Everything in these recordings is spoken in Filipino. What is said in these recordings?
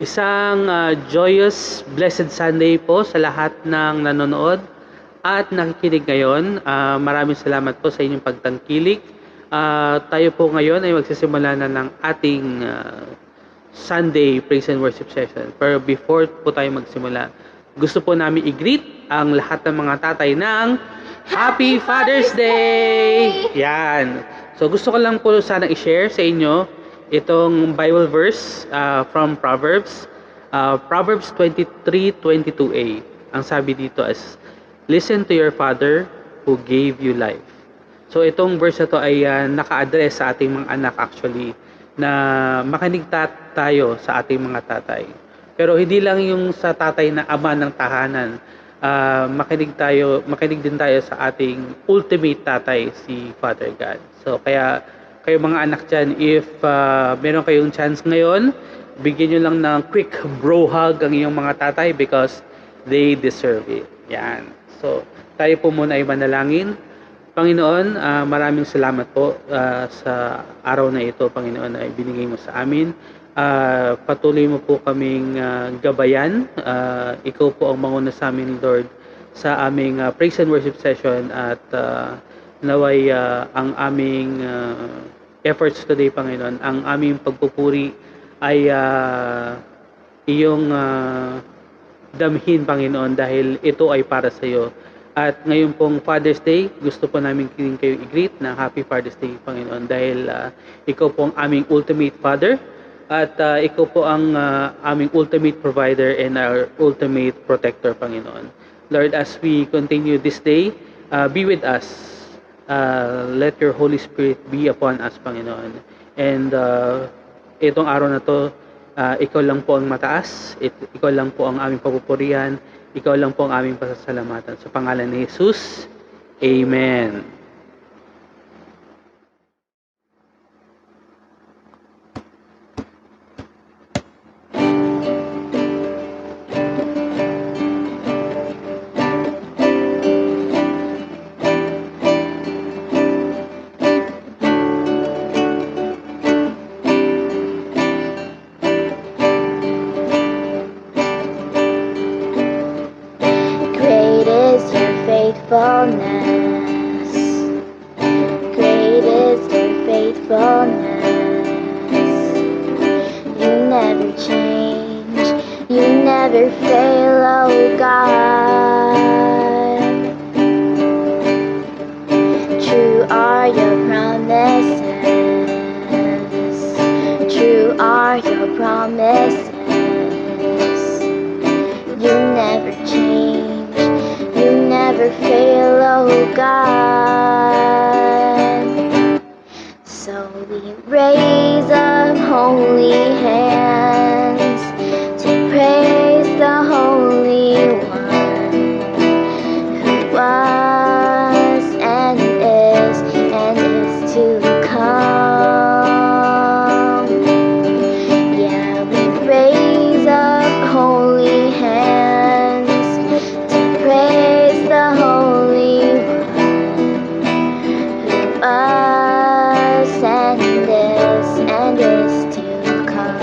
Isang joyous, blessed Sunday po sa lahat ng nanonood at nakikinig ngayon. Maraming salamat po sa inyong pagtangkilik. Tayo po ngayon ay magsisimula na ng ating Sunday Praise and Worship session. Pero before po tayo magsimula, gusto po namin i-greet ang lahat ng mga tatay ng Happy Father's Day! Yan. So gusto ko lang po sana i-share sa inyo itong Bible verse from Proverbs. Proverbs 23:22a. Ang sabi dito is, listen to your father who gave you life. So itong verse na to ay naka-address sa ating mga anak actually, na makinig tayo sa ating mga tatay. Pero hindi lang yung sa tatay na ama ng tahanan. Makinig din tayo sa ating ultimate tatay, si Father God. So kaya kayo mga anak dyan, if meron kayong chance ngayon, bigyan nyo lang ng quick bro hug ang iyong mga tatay because they deserve it. Yan. So tayo po muna ay manalangin. Panginoon, maraming salamat po sa araw na ito, Panginoon, na ibinigay mo sa amin. Patuloy mo po kaming gabayan. Ikaw po ang manguna sa amin, Lord, sa aming praise and worship session at naway ang aming efforts today, Panginoon, ang aming pagpupuri ay iyong damhin, Panginoon, dahil ito ay para sa iyo. At ngayon pong Father's Day, gusto po namin kayo i-greet na Happy Father's Day, Panginoon, dahil ikaw po ang aming ultimate Father at ikaw po ang aming ultimate provider and our ultimate protector, Panginoon. Lord, as we continue this day, be with us. Let your Holy Spirit be upon us, Panginoon. And itong araw na to, ikaw lang po ang mataas, ikaw lang po ang aming papupurihan, ikaw lang po ang aming pasasalamatan. Sa pangalan ni Jesus, Amen. Faithfulness. Great is your faithfulness. You never change, you never fail, oh God. True are your promises, true are your promises. You never change, you never fail, oh God. So we raise up holy hands to praise the Holy One who was and is to come. Yeah, we raise up holy hands to praise the Holy One who was and is to come.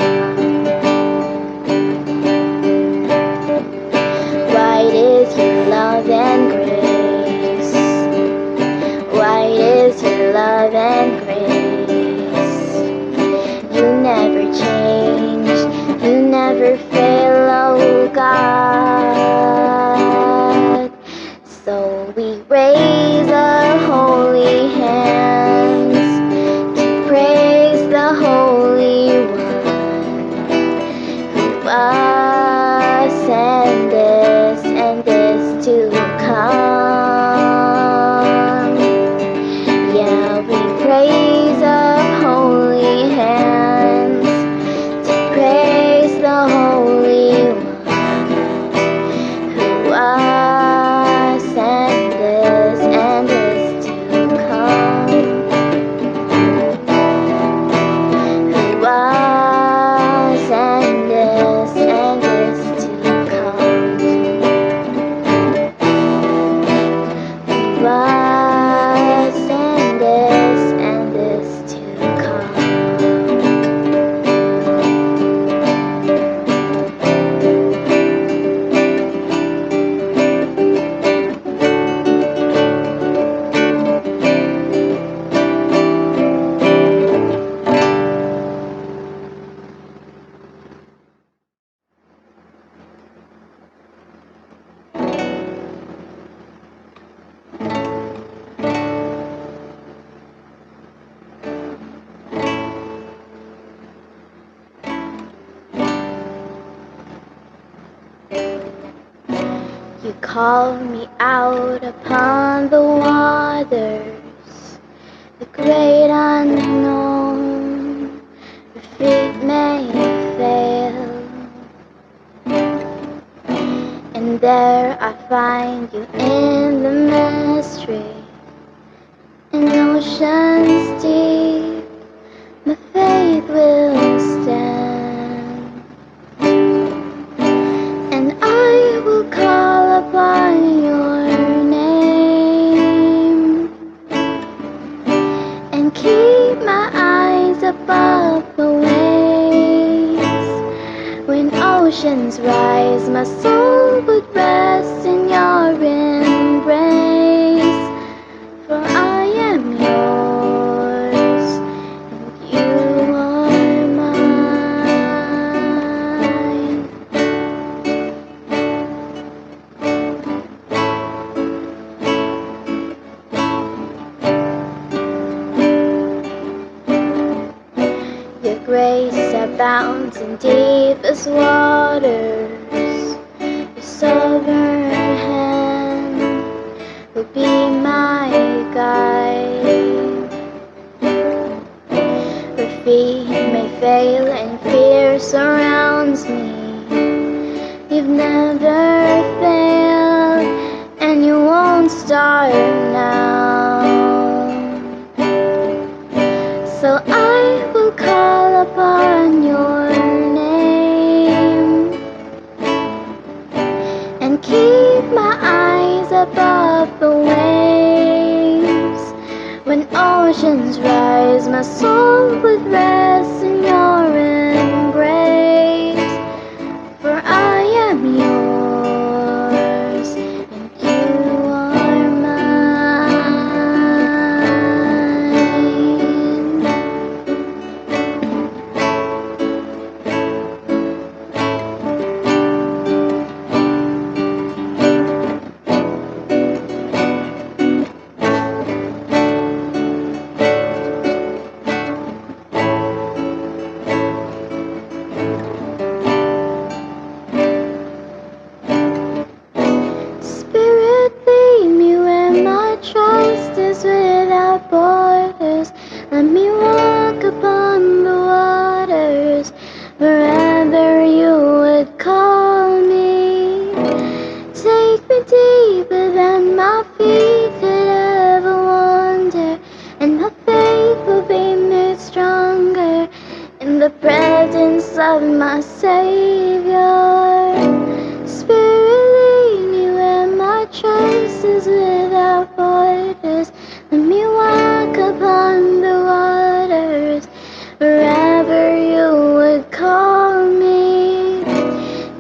Wide is your love and grace. Wide is your love and grace. You never change, you never fail, oh God. So we raise our holy hands to praise the Holy One who was and is to come. Yeah, we raise up holy hands to praise the Holy One who was and You call me out upon the waters, the great unknown. Your feet may fail, and there I find you in the mystery. In oceans deep, my faith will stand, and I will call upon your name, and keep my eyes above the waves. When oceans rise, my soul would rest in your embrace. For I am yours, and you are mine. Your grace abounds in deepest waters. Your sovereign hand will be my guide. Where feet may fail and fear surrounds me, you've never failed, and you won't start now. So I will call upon your name, and keep my eyes above the waves. When oceans rise, my soul would rest in your embrace. For I am yours, and you are mine. Spirit, lead me where my trust is without borders. Let me walk upon the waters, wherever you would call me. Take me deeper than my feet could ever wander, and my faith will be made stronger in the presence of my Savior. Spirit, lead me where my trust is without borders. Let me walk upon the waters, wherever you would call me.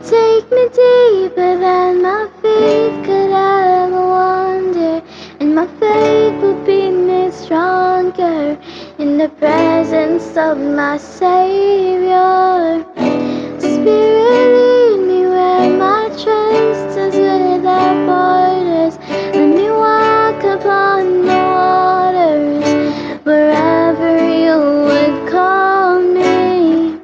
Take me deeper than my feet could ever wander, and my faith will be made stronger in the presence of my Savior. Spirit, lead me where my trust is without borders. Let me walk upon the waters, wherever you would call me.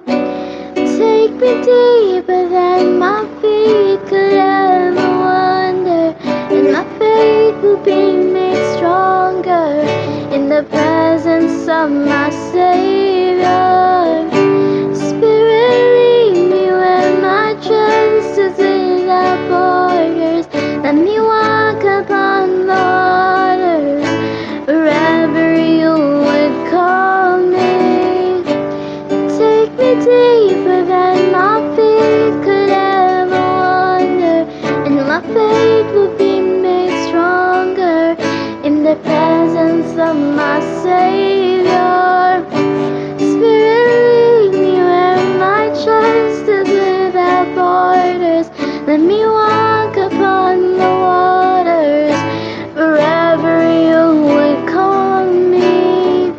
Take me deeper than my feet could ever wander, and my faith will be made stronger in the presence of my Savior. Spirit, lead me where my trust is without borders. Let me walk upon the waters, wherever you would call me. Take me deeper than my feet could ever wander, and my faith will be made stronger in the presence of my Savior. Spirit, lead me where my trust is without borders. Let me walk upon the waters, wherever you would call me.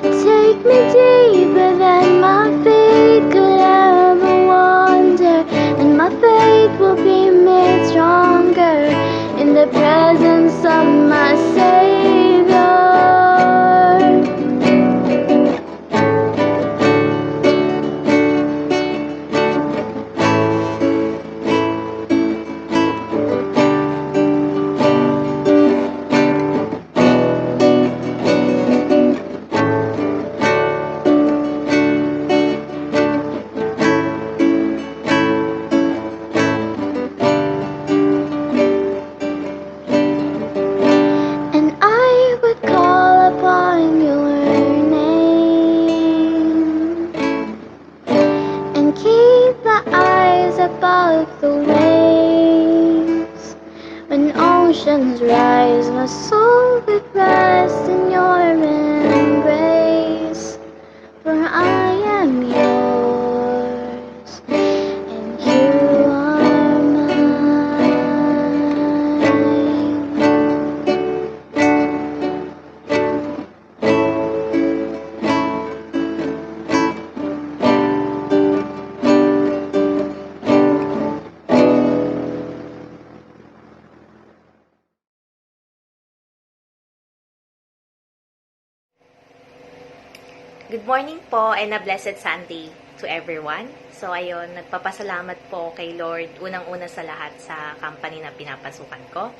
Take me deeper than my feet could ever wander, and my faith will be made stronger in the presence of my Savior. would call upon your name and keep my eyes above the waves. When oceans rise, my soul would rest in your embrace. For I am yours, and you are Good morning po and a blessed Sunday to everyone. So ayun, nagpapasalamat po kay Lord unang-una sa lahat sa company na pinapasukan ko.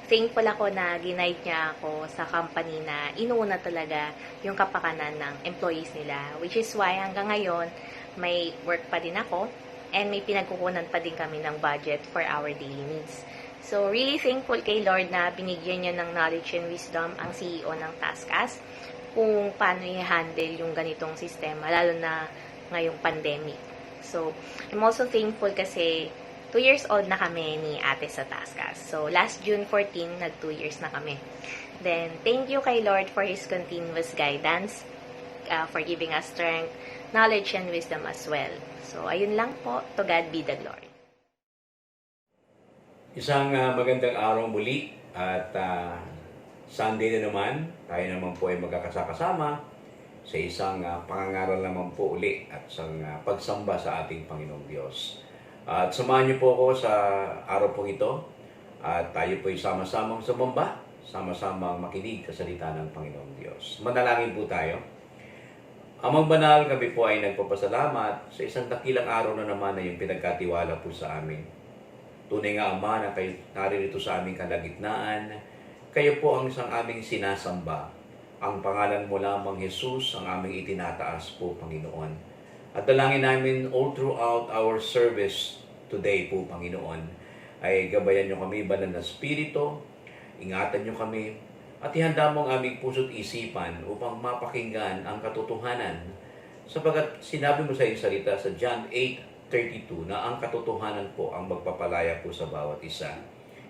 Thankful ako na ginide niya ako sa company na inuuna talaga yung kapakanan ng employees nila. Which is why hanggang ngayon may work pa din ako and may pinagkukunan pa din kami ng budget for our daily needs. So really thankful kay Lord na binigyan niya ng knowledge and wisdom ang CEO ng TaskUs kung paano i-handle yung ganitong sistema, lalo na ngayong pandemic. So, I'm also thankful kasi 2 years old na kami ni ate sa TaskUs. So, last June 14, nag 2 years na kami. Then, thank you kay Lord for His continuous guidance, for giving us strength, knowledge, and wisdom as well. So, ayun lang po. To God be the glory. Isang magandang araw muli at Sunday na naman, tayo naman po ay magkakasama sa isang pangangaral naman po uli at isang pagsamba sa ating Panginoong Diyos. At samahan niyo po ako sa araw pong ito at tayo po ay sama-samang sumamba, sama-samang makinig sa salita ng Panginoong Diyos. Manalangin po tayo. Amang banal, kami po ay nagpapasalamat sa isang dakilang araw na naman na yung pinagkatiwala po sa amin. Tunay nga, Ama, na kayo naririto sa aming kalagitnaan. Kayo po ang isang aming sinasamba. Ang pangalan mo lamang, Jesus, ang aming itinataas po, Panginoon. At dalangin namin all throughout our service today po, Panginoon, ay gabayan nyo kami, banal na Espiritu, ingatan nyo kami, at ihanda mo ang aming puso't isipan upang mapakinggan ang katotohanan. Sapagat sinabi mo sa iyong salita sa John 8:32 na ang katotohanan po ang magpapalaya po sa bawat isa.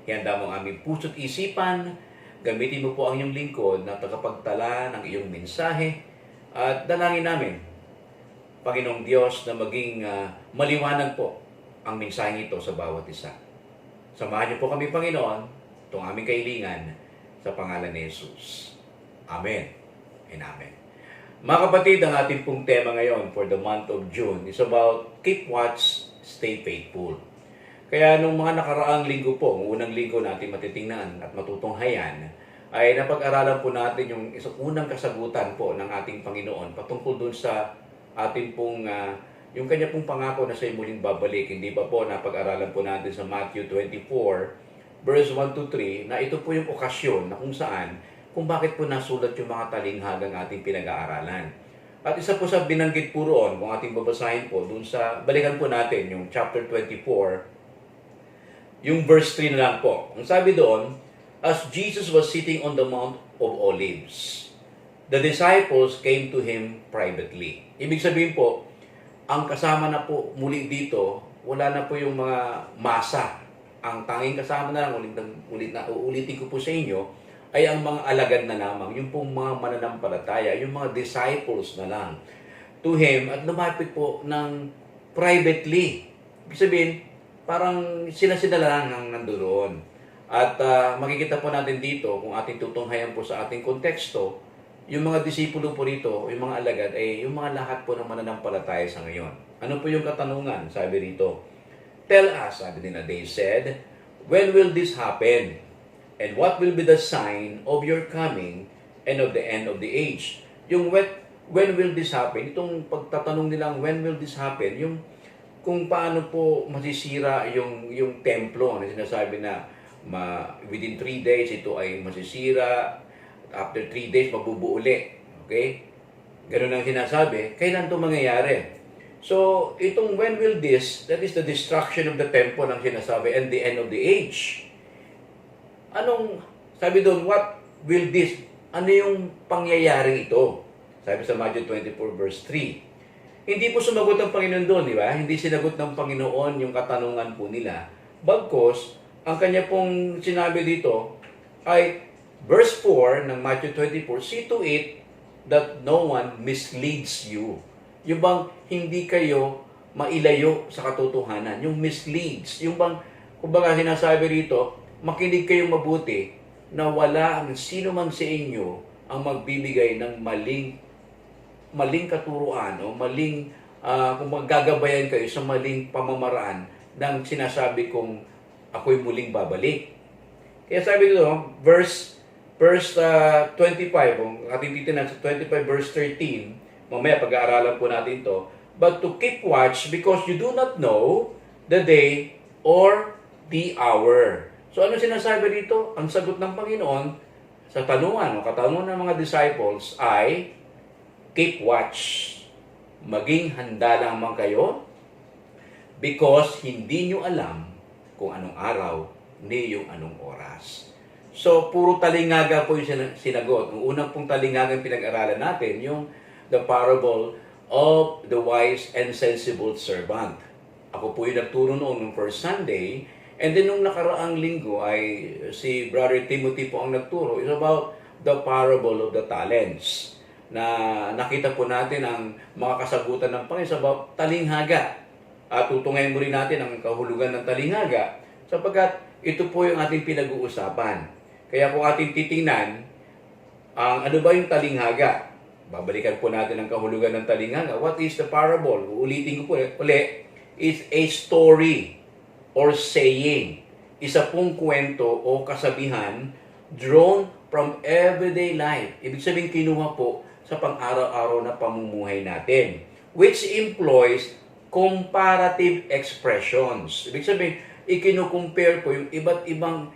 Ihanda mo ang aming puso't isipan. Gamitin mo po ang iyong lingkod na tagapagtala ng iyong mensahe at dalangin namin, Panginoong Diyos, na maging maliwanag po ang mensahe ito sa bawat isa. Samahan niyo po kami, Panginoon, itong aming kailingan sa pangalan ni Jesus. Amen and Amen. Mga kapatid, ang ating pong tema ngayon for the month of June is about keep watch, stay faithful. Kaya nung mga nakaraang linggo po, ang unang linggo natin matitingnan at matutunghayan, ay napag-aralan po natin yung isang unang kasagutan po ng ating Panginoon patungkol dun sa ating pong, yung kanya pong pangako na siya'y muling babalik. Hindi ba po napag-aralan po natin sa Matthew 24, verse 1-3, na ito po yung okasyon na kung saan, kung bakit po nasulat yung mga talinghagang ating pinag-aaralan. At isa po sa binanggit po roon, kung ating babasahin po, dun sa, balikan po natin yung chapter 24, yung verse 3 na lang po. Ang sabi doon, as Jesus was sitting on the Mount of Olives, the disciples came to Him privately. Ibig sabihin po, ang kasama na po muli dito, wala na po yung mga masa. Ang tanging kasama na lang, uulitin ko po sa inyo, ay ang mga alagad na lamang, yung pong mga mananampalataya, yung mga disciples na lang to Him at lumapit po ng privately. Ibig sabihin, parang sila lang ang nandoon. At makikita po natin dito, kung ating tutunghayan po sa ating konteksto, yung mga disipulo po rito, yung mga alagad, ay yung mga lahat po ng mananampalataya sa ngayon. Ano po yung katanungan? Sabi rito, tell us, sabi nila, they said, when will this happen? And what will be the sign of your coming and of the end of the age? Yung when will this happen? Itong pagtatanong nilang when will this happen, yung kung paano po masisira yung templo na sinasabi na within 3 days ito ay masisira, after 3 days mabubuo uli. Okay? Ganun ang sinasabi. Kailan ito mangyayari? So, itong when will this, that is the destruction of the temple ang sinasabi and the end of the age. Anong, sabi doon, what will this ano yung pangyayaring ito? Sabi sa Matthew 24 verse 3. Hindi po sumagot ang Panginoon doon, di ba? Hindi sinagot ng Panginoon yung katanungan po nila. Bagkos, ang kanya pong sinabi dito ay verse 4 ng Matthew 24, see to it that no one misleads you. Yung bang hindi kayo mailayo sa katotohanan. Yung misleads. Yung bang, kumbaga sinasabi rito, makinig kayong mabuti na wala ang sino man sa inyo ang magbibigay ng maling katuruan o maling, kung gagabayan kayo sa maling pamamaraan ng sinasabi kong ako'y muling babalik. Kaya sabi dito, verse 25, kung ating titignan sa 25 verse 13, mamaya pag-aaralan po natin to, but to keep watch because you do not know the day or the hour. So ano sinasabi dito? Ang sagot ng Panginoon sa tanungan o katanungan ng mga disciples ay keep watch. Maging handa lamang kayo because hindi nyo alam kung anong araw ni yung anong oras. So, puro talingaga po yung sinagot. Ang unang pong talingagang pinag-aralan natin, yung the parable of the wise and sensible servant. Ako po yung nagturo noon ng first Sunday. And then nung nakaraang linggo ay si Brother Timothy po ang nagturo. It's about the parable of the talents. Na nakita po natin ang mga kasagutan ng Panginoon about talinghaga. At tutungayin mo rin natin ang kahulugan ng talinghaga sapagkat ito po yung ating pinag-uusapan. Kaya kung ating titingnan, ano ba yung talinghaga? Babalikan po natin ang kahulugan ng talinghaga. What is the parable? Uulitin ko po ulit. It's a story or saying. Isa pong kwento o kasabihan drawn from everyday life. Ibig sabihin kinuha po sa pang-araw-araw na pamumuhay natin. Which employs comparative expressions. Ibig sabihin, ikinukumpare po yung iba't ibang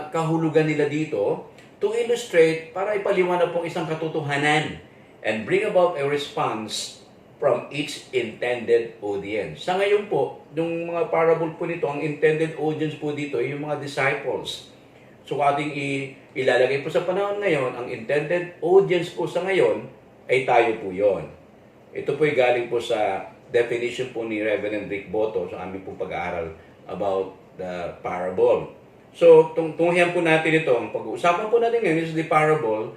kahulugan nila dito to illustrate para ipaliwanag pong isang katotohanan and bring about a response from each intended audience. Sa ngayon po, yung mga parable po nito, ang intended audience po dito ay yung mga disciples. So ating ilalagay po sa panahon ngayon, ang intended audience po sa ngayon ay tayo po yon. Ito po ay galing po sa definition po ni Reverend Rick Boto sa aming pong pag-aaral about the parable. So, tunghihan po natin ito. Ang pag-uusapan po natin ngayon is the parable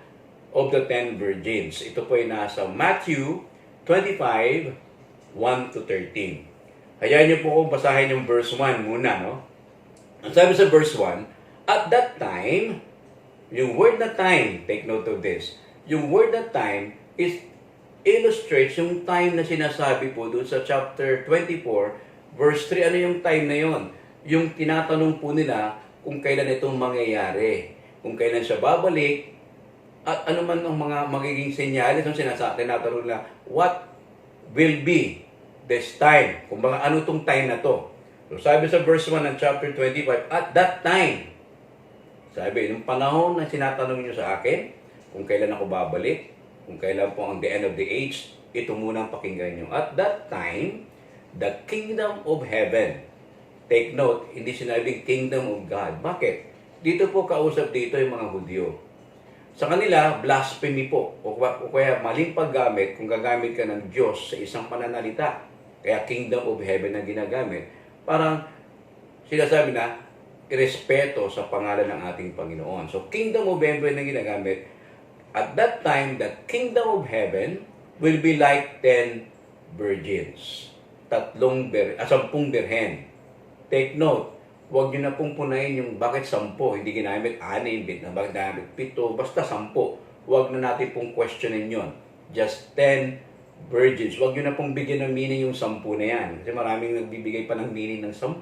of the 10 virgins. Ito po ay nasa Matthew 25, 1 to 13. Hayaan niyo po kung basahin yung verse 1 muna, no? Ang sabi sa verse 1, at that time, yung word na time, take note of this, yung word na time is illustrates yung time na sinasabi po doon sa chapter 24, verse 3. Ano yung time na yon? Yung tinatanong po nila kung kailan itong mangyayari. Kung kailan siya babalik, at ano man ang mga magiging senyales yung tinatanong nila, what will be this time? Kung baka ano itong time na to? So sabi sa verse 1 ng chapter 25, at that time, sabi, yung panahon na sinatanong nyo sa akin, kung kailan ako babalik, kung kailan po ang the end of the age, ito muna ang pakinggan nyo. At that time, the kingdom of heaven. Take note, hindi sinabing kingdom of God. Bakit? Dito po kausap dito yung mga Hudyo. Sa kanila, blasphemy po. O kaya maling paggamit kung gagamit ka ng Diyos sa isang pananalita. Kaya kingdom of heaven na ginagamit. Parang sinasabi na, irespeto sa pangalan ng ating Panginoon. So, kingdom of heaven na ginagamit. At that time, the kingdom of heaven will be like 10 virgins. 10 birhen. Take note, huwag nyo na pong punayin yung bakit 10, hindi ginamit 6, bakit ginamit 7, basta 10. Huwag na natin pong questionin yon. Just 10 virgins. Huwag nyo na pong bigyan ng meaning yung 10 na yan. Kasi maraming nagbibigay pa ng meaning ng 10.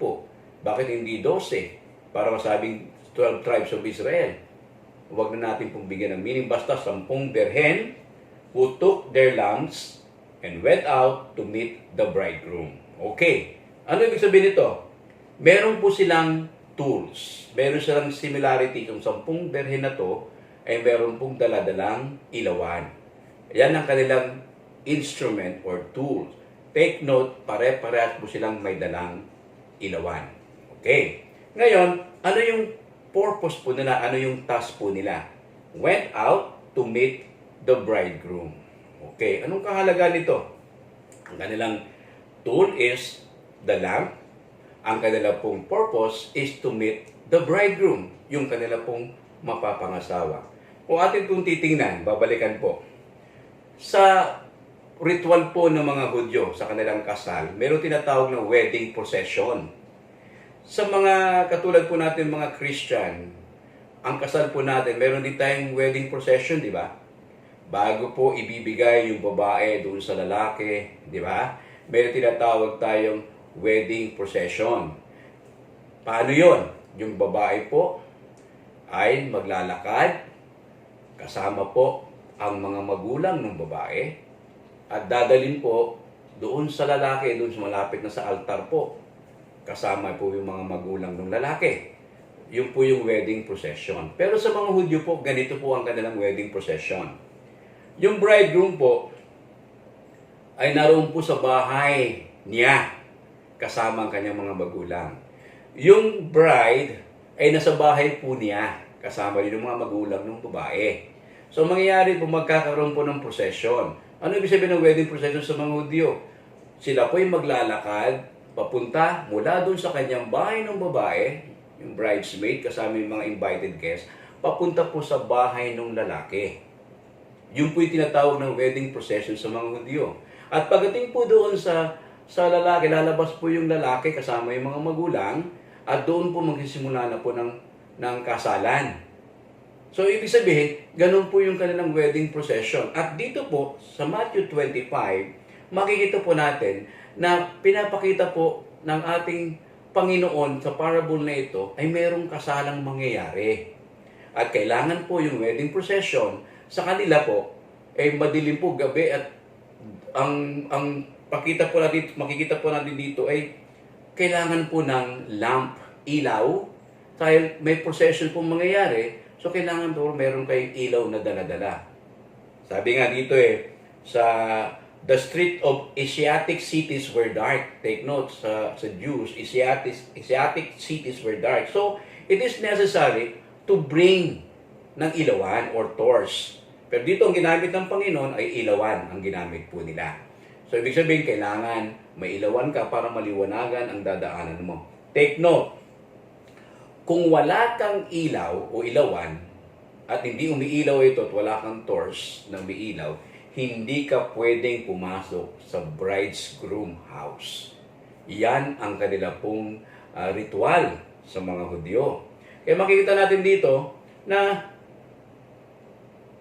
Bakit hindi 12? Para masabing 12 tribes of Israel. Huwag na natin pong bigyan ng meaning. Basta 10 birhen who took their lamps and went out to meet the bridegroom. Okay. Ano ibig sabihin nito? Meron po silang tools. Meron silang similarity. Yung 10 birhen na to ay meron pong daladalang ilawan. Yan ang kanilang instrument or tools. Take note, pare-parehas po silang may dalang ilawan. Okay. Ngayon, ano yung purpose po nila? Ano yung task po nila? Went out to meet the bridegroom. Okay, anong kahalagaan nito? Ang kanilang tool is the lamp. Ang kanila pong purpose is to meet the bridegroom, yung kanila pong mapapangasawa. Kung atin pong titingnan, babalikan po, sa ritual po ng mga Hudyo sa kanilang kasal, meron tinatawag na wedding procession. Sa mga katulad po natin mga Christian, ang kasal po natin, meron din tayong wedding procession, di ba? Bago po ibibigay yung babae doon sa lalaki, di ba? Meron tinatawag tayong wedding procession. Paano yon? Yung babae po ay maglalakad kasama po ang mga magulang ng babae at dadalhin po doon sa lalaki, doon sa malapit na sa altar po. Kasama po yung mga magulang ng lalaki. Yun po yung wedding procession. Pero sa mga Hudyo po, ganito po ang kanilang wedding procession. Yung bridegroom po ay naroon po sa bahay niya kasama ang kanyang mga magulang. Yung bride ay nasa bahay po niya kasama rin yung mga magulang ng babae. So, mangyayari po magkakaroon po ng procession. Ano ibig sabihin ng wedding procession sa mga Hudyo? Sila po ay maglalakad papunta mula doon sa kanyang bahay ng babae, yung bridesmaid kasama yung mga invited guests, papunta po sa bahay ng lalaki. Yun po yung tinatawag ng wedding procession sa mga Hudyo. At pagdating po doon sa lalaki, lalabas po yung lalaki kasama yung mga magulang at doon po magsisimula na po ng kasalan. So, ibig sabihin, ganun po yung kanilang wedding procession. At dito po, sa Matthew 25, makikita po natin na pinapakita po ng ating Panginoon sa parable na ito ay merong kasalang mangyayari. At kailangan po yung wedding procession sa kanila po ay madilim po gabi at ang makikita po natin dito ay kailangan po ng lamp, ilaw, dahil may procession pong mangyayari, so kailangan po meron kayong ilaw na dala-dala. Sabi nga dito sa the street of Asiatic cities were dark. Take note, sa Jews, Asiatic cities were dark. So, it is necessary to bring ng ilawan or torch. Pero dito ang ginamit ng Panginoon ay ilawan ang ginamit po nila. So, ibig sabihin, kailangan may ilawan ka para maliwanagan ang dadaanan mo. Take note, kung wala kang ilaw o ilawan, at hindi umiilaw ito at wala kang torch na umiilaw, hindi ka pwedeng pumasok sa bride's groom house. Yan ang kanila pong ritual sa mga Hudyo. Kaya makikita natin dito na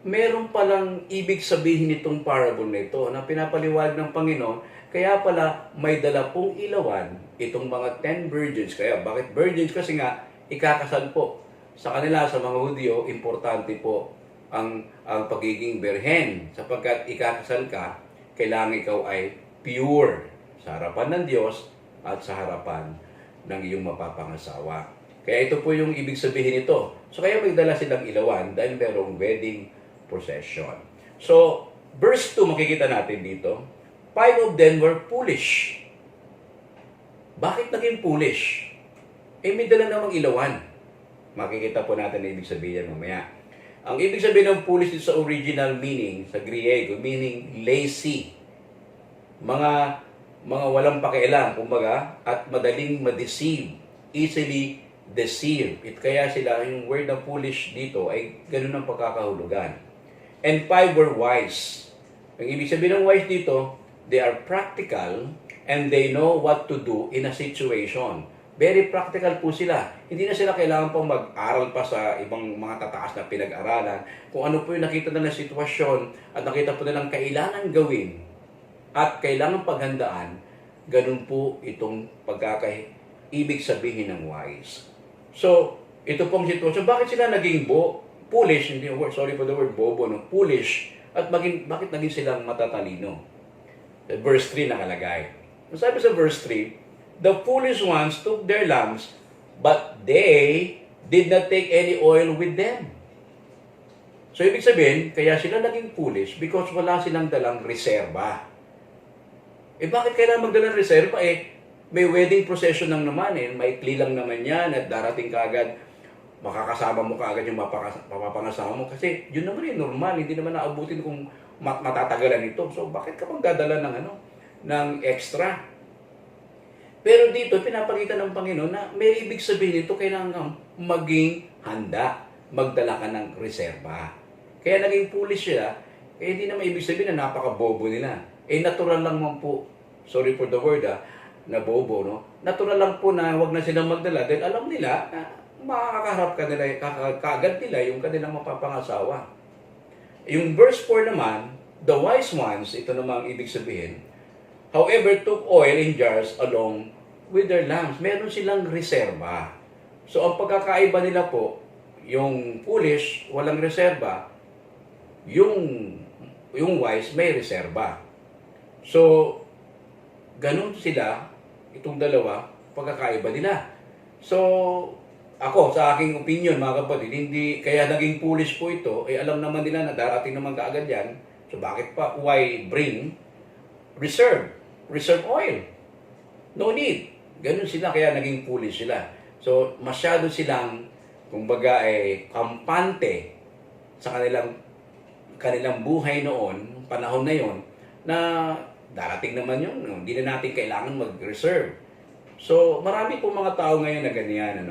meron palang ibig sabihin nitong parable na ito na pinapaliwanag ng Panginoon. Kaya pala may dala pong ilawan itong mga 10 virgins. Kaya bakit virgins? Kasi nga ikakasal po. Sa kanila, sa mga Hudyo, importante po ang pagiging berhen. Sapagkat ikakasal ka, kailangan ikaw ay pure sa harapan ng Diyos at sa harapan ng iyong mapapangasawa. Kaya ito po yung ibig sabihin nito. So kaya may dala silang ilawan dahil merong wedding procession. So, verse 2 makikita natin dito, 5 of them were foolish. Bakit naging foolish? May dala namang ilawan. Makikita po natin na ibig sabihin mamaya. Ang ibig sabihin ng foolish sa original meaning, sa Griego, meaning lazy. Mga walang pakialam, kumbaga, at madaling ma-deceive, easily deceived. Kaya sila, yung word na foolish dito ay ganun ang pagkakahulugan. And 5 were wise. Ang ibig sabihin ng wise dito, they are practical and they know what to do in a situation. Very practical po sila. Hindi na sila kailangan pang mag-aral pa sa ibang mga tataas na pinag-aralan. Kung ano po yung nakita na sitwasyon at nakita po nilang kailangan gawin at kailangan paghandaan, ganun po itong ibig sabihin ng wise. So, ito pong sitwasyon. Bakit sila naging foolish, hindi yung word, sorry for the word bobo, no? Foolish, at bakit naging silang matatalino? Verse 3 nakalagay. Sabi sa verse 3, the foolish ones took their lamps, but they did not take any oil with them. So, ibig sabihin, kaya sila naging foolish because wala silang dalang reserba. Bakit kailangan magdala ng reserba? May wedding procession lang naman, maikli lang naman yan at darating kaagad. makakasama mo kaagad yung mapapangasama mo. Kasi yun naman yung normal, hindi naman naabutin kung matatagalan ito. So bakit ka pang dadala ng ng extra? Pero dito, pinapakita ng Panginoon na may ibig sabihin ito, kailangan kang maging handa, magdala ka ng reserba. Kaya naging foolish sila, hindi naman ibig sabihin na napaka-bobo nila. Natural lang man po, sorry for the word na bobo, no? Natural lang po na wag na silang magdala dahil alam nila na makakaharap ka nila, kagad nila yung kanilang mapapangasawa. Yung verse 4 naman, the wise ones, ito namang ibig sabihin, however, took oil in jars along with their lamps. Meron silang reserba. So, ang pagkakaiba nila po, yung foolish, walang reserba, yung wise, may reserba. So, ganun sila, itong dalawa, pagkakaiba nila. So, ako, sa aking opinion, mga kapatid, hindi, kaya naging foolish po ito, alam naman nila na darating naman kaagad yan. So, bakit pa, why bring reserve oil? No need. Ganun sila, kaya naging foolish sila. So, masyado silang, kumbaga, kampante sa kanilang buhay noon, panahon na yon, na darating naman yun, hindi na natin kailangan mag-reserve. So, marami po mga tao ngayon na ganyan,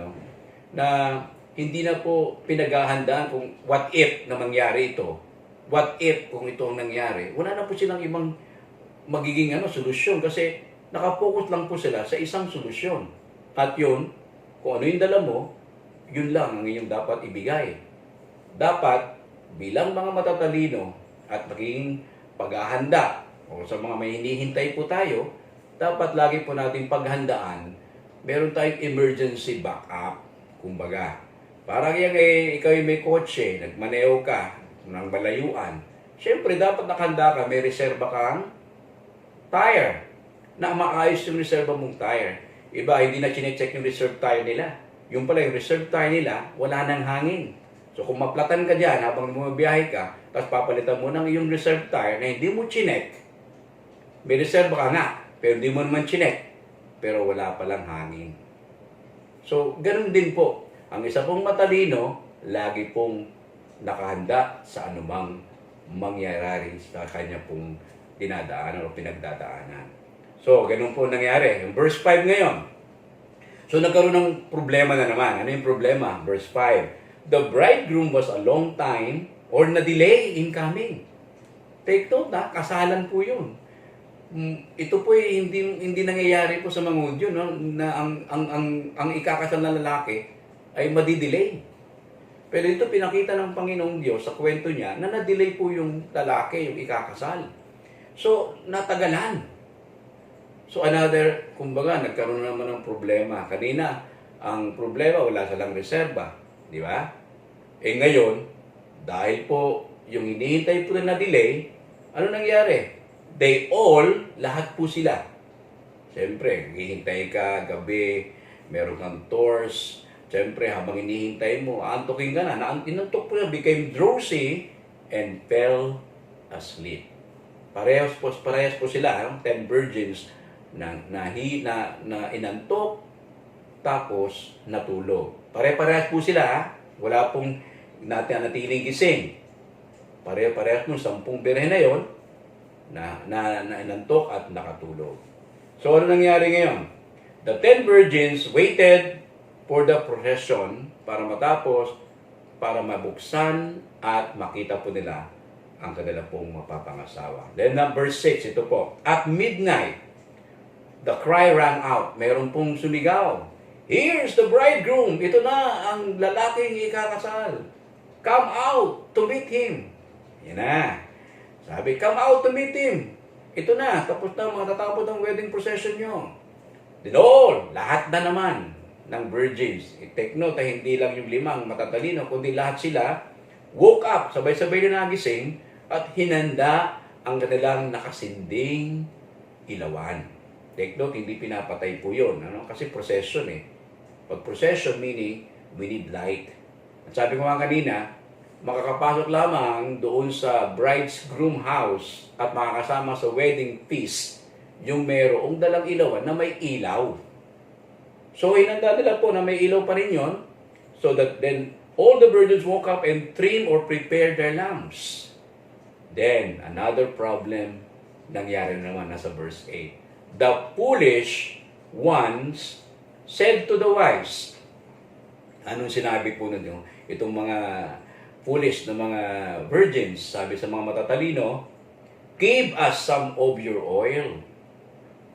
na hindi na po pinaghahandaan kung what if na mangyari ito. What if kung ito ang nangyari. Wala na po silang ibang magiging solusyon kasi nakapokus lang po sila sa isang solusyon. At yun, kung ano yung dala mo, yun lang ang inyong dapat ibigay. Dapat, bilang mga matatalino at magiging paghahanda o sa mga may hinihintay po tayo, dapat lagi po natin paghandaan, meron tayong emergency backup, kumbaga. Parang yan ikaw yung may kotse, nagmaneho ka ng malayuan. Siyempre, dapat nakahanda ka, may reserba kang tire. Na maayos yung reserva mong tire. Iba, hindi na chinecheck yung reserve tire nila. Yung pala, yung reserve tire nila, wala nang hangin. So, kung maplatan ka dyan habang bumabiyahe ka, tapos papalitan mo ng iyong reserve tire na hindi mo chinek, may reserva ka nga, pero hindi mo naman chinek, pero wala palang hangin. So, ganun din po. Ang isa pong matalino, lagi pong nakahanda sa anumang mangyayari sa kanya pong dinadaanan o pinagdadaanan. So, ganun po nangyari. Yung verse 5 ngayon. So, nagkaroon ng problema na naman. Ano yung problema? Verse 5. The bridegroom was a long time or na-delay in coming. Take note kasalan po yun. Ito po hindi nangyayari po sa mga Hudyo, no? Na ang ikakasal na lalaki ay madidelay. Pero ito pinakita ng Panginoong Diyos sa kwento niya na na-delay po yung lalaki, yung ikakasal. So, natagalan. So, kumbaga, nagkaroon naman ng problema. Kanina, ang problema, wala silang reserba. Di ba? Ngayon, dahil po yung hinihintay po na delay, ano nangyari? Lahat po sila. Siyempre, hihintay ka, gabi, meron kang tours. Siyempre, habang hinihintay mo, aantokin ka na. Inantok po na, became drowsy and fell asleep. Parehas po sila, 10 virgins na inantok, tapos natulog. Pare-parehas po sila, wala pong natiling gising. Pare-parehas po, 10 birhen na yon na inantok at nakatulog. So, ano nangyari ngayon? The 10 virgins waited for the procession para matapos, para mabuksan at makita po nila ang kanila pong mapapangasawa. Then, number 6, ito po. At midnight, the cry rang out. Meron pong sumigaw. Here's the bridegroom. Ito na ang lalaking ikakasal. Come out to meet him. Yan na. Sabi, come out to meet him. Ito na, tapos na, matatapos ang wedding procession nyo. Then all, lahat na naman ng virgins. Take note, hindi lang yung 5 matatalino, kundi lahat sila woke up, sabay-sabay na nagising, at hinanda ang kanilang nakasinding ilawan. Take note, hindi pinapatay po yun. Kasi procession Pag procession, meaning, we need light. At sabi ko nga kanina, makakapasok lamang doon sa bride's groom house at makakasama sa wedding feast yung mayroong dalang ilawan na may ilaw. So, hinanda nila po na may ilaw pa rin yun. So that then all the virgins woke up and trimmed or prepared their lamps. Then, another problem nangyari naman nasa verse 8. The foolish ones said to the wise. Anong sinabi po ninyo? Itong mga foolish na mga virgins, sabi sa mga matatalino, give us some of your oil.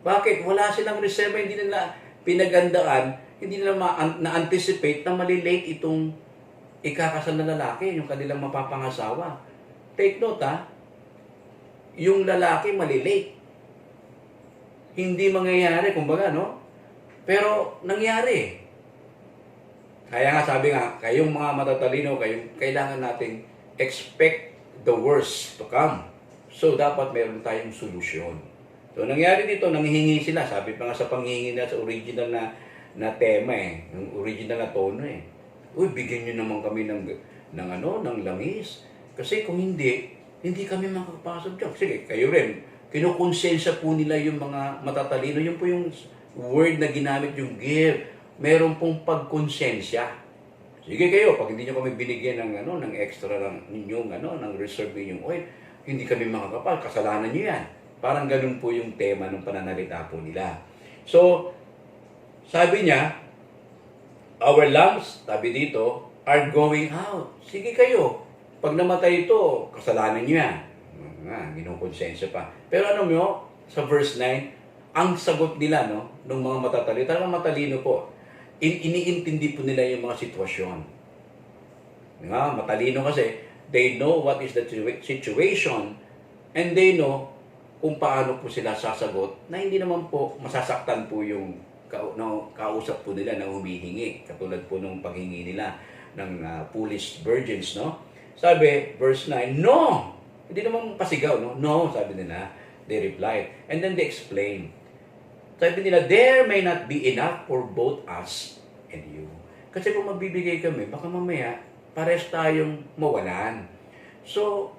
Bakit? Wala silang reserva, hindi nila pinagandaan, hindi nila na-anticipate na malilate itong ikakasal na lalaki, yung kanilang mapapangasawa. Take note yung lalaki malilate. Hindi mangyayari, kumbaga, no? Pero nangyari. Kaya nga sabi nga, kayong mga matatalino, kailangan nating expect the worst to come. So, dapat meron tayong solusyon. So, nangyari dito, nanghihingi sila. Sabi pa nga sa panghihingi na sa original na tema yung original na tono Uy, bigyan nyo naman kami ng langis. Kasi kung hindi kami makapasok dyan. Sige, kayo rin. Kinukonsensya po nila yung mga matatalino. Yun po yung word na ginamit yung give. Meron pong pagkonsensya. Sige kayo, pag hindi nyo kami binigyan ng extra ng reserve ninyong oil, hindi kami makakapal, kasalanan nyo yan. Parang ganun po yung tema ng pananalita po nila. So, sabi niya, our lamps, sabi dito, are going out. Sige kayo, pag namatay ito, kasalanan nyo yan. Ginukonsensya pa. Pero ano mo, sa verse 9, ang sagot nila, ng mga matatalino, talagang matalino po, iniintindi po nila yung mga sitwasyon. Matalino kasi, they know what is the situation and they know kung paano po sila sasagot na hindi naman po masasaktan po yung kausap po nila na humihingi. Katulad po nung paghingi nila ng foolish virgins, no? Sabi, verse 9, no! Hindi naman pasigaw, no? No, sabi nila. They replied. And then they explained. Sabi nila, there may not be enough for both us and you. Kasi kung magbibigay kami, baka mamaya, pares tayong mawalan. So,